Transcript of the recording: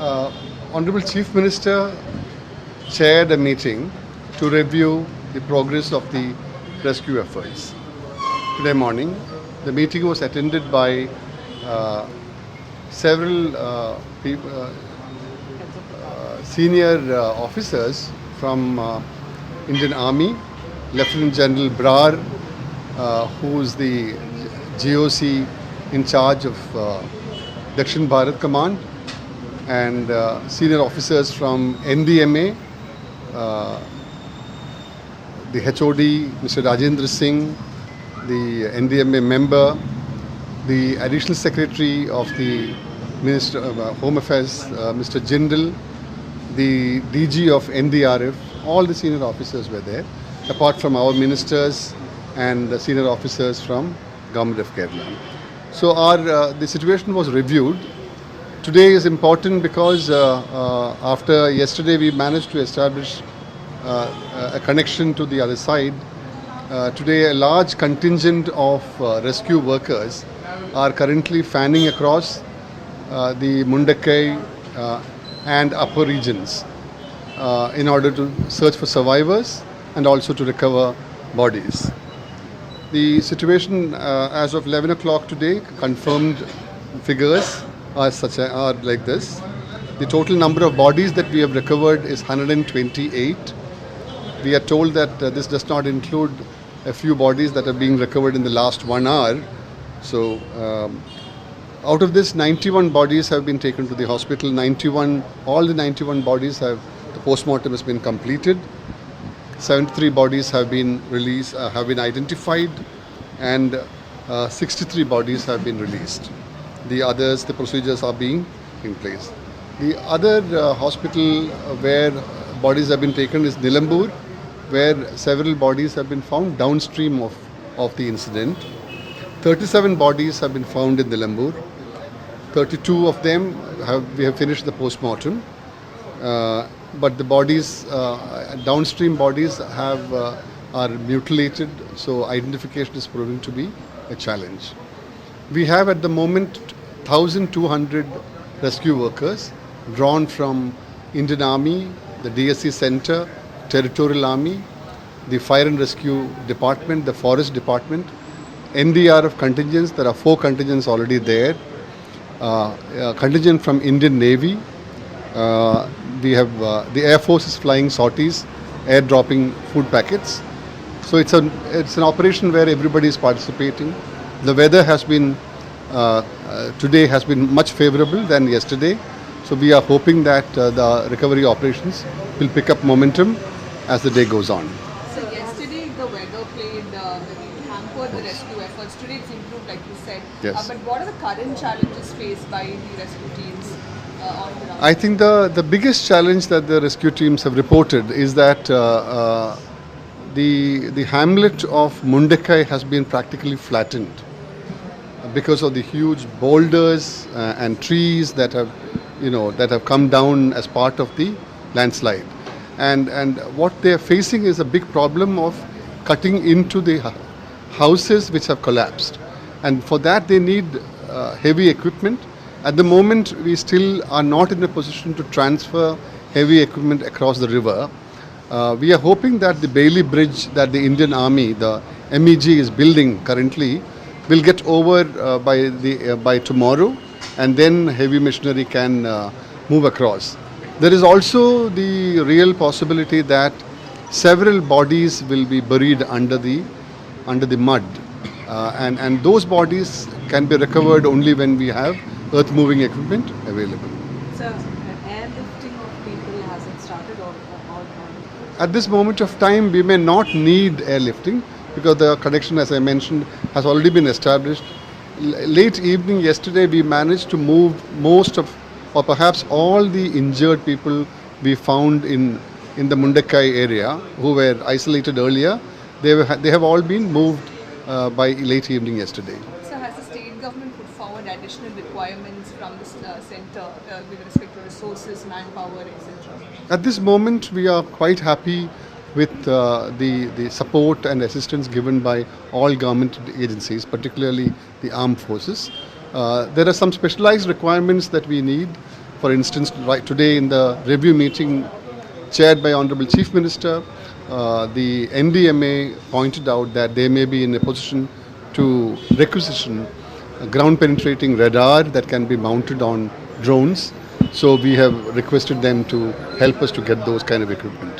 Honorable Chief Minister chaired a meeting to review the progress of the rescue efforts. Today morning, the meeting was attended by several senior officers from Indian Army, Lieutenant General Brar, who is the GOC in charge of Dakshin Bharat Command, and senior officers from NDMA, the HOD, Mr. Rajendra Singh, the NDMA member, the Additional Secretary of the Minister of Home Affairs, Mr. Jindal, the DG of NDRF, all the senior officers were there, apart from our ministers and the senior officers from Government of Kerala. So the situation was reviewed. Today is important because after yesterday we managed to establish a connection to the other side. Today a large contingent of rescue workers are currently fanning across the Mundakai and upper regions in order to search for survivors and also to recover bodies. The situation as of 11 o'clock today, confirmed figures are like this. The total number of bodies that we have recovered is 128. We are told that this does not include a few bodies that are being recovered in the last 1 hour. So out of this, 91 bodies have been taken to the hospital. All the 91 bodies the post-mortem has been completed. 73 bodies have been released, have been identified, and 63 bodies have been released. The others, the procedures are being in place. The other hospital where bodies have been taken is Nilambur, where several bodies have been found downstream of the incident. 37 bodies have been found in Nilambur. 32 of them we have finished the post-mortem. But the bodies, downstream bodies are mutilated, so identification is proving to be a challenge. We have at the moment 1,200 rescue workers drawn from Indian Army, the DSC Center, Territorial Army, the Fire and Rescue Department, the Forest Department, NDRF contingents. There are 4 contingents already there. Contingent from Indian Navy. We have the Air Force is flying sorties, airdropping food packets. So it's an operation where everybody is participating. The weather has been today has been much favorable than yesterday. So we are hoping that the recovery operations will pick up momentum as the day goes on. So yesterday the weather hampered the rescue efforts. Today it's improved, like you said. Yes. But what are the current challenges faced by the rescue teams on ground? I think the biggest challenge that the rescue teams have reported is that the hamlet of Mundakai has been practically flattened because of the huge boulders and trees that have come down as part of the landslide. And what they are facing is a big problem of cutting into the houses which have collapsed. And for that they need heavy equipment. At the moment, we still are not in a position to transfer heavy equipment across the river. We are hoping that the Bailey Bridge that the Indian Army, the MEG, is building currently will get over by tomorrow, and then heavy machinery can move across. There is also the real possibility that several bodies will be buried under the mud, and those bodies can be recovered only when we have earth-moving equipment available. So, airlifting of people hasn't started or At this moment of time, we may not need airlifting because the connection, as I mentioned, has already been established. Late evening yesterday, we managed to move most of, or perhaps all the injured people we found in the Mundakai area who were isolated earlier. They have all been moved by late evening yesterday. So has the state government put forward additional requirements from the center with respect to resources, manpower, etc.? At this moment, we are quite happy with the support and assistance given by all government agencies, particularly the armed forces. There are some specialized requirements that we need For instance, right today in the review meeting chaired by Honorable Chief Minister, the NDMA pointed out that they may be in a position to requisition a ground penetrating radar that can be mounted on drones. So we have requested them to help us to get those kind of equipment.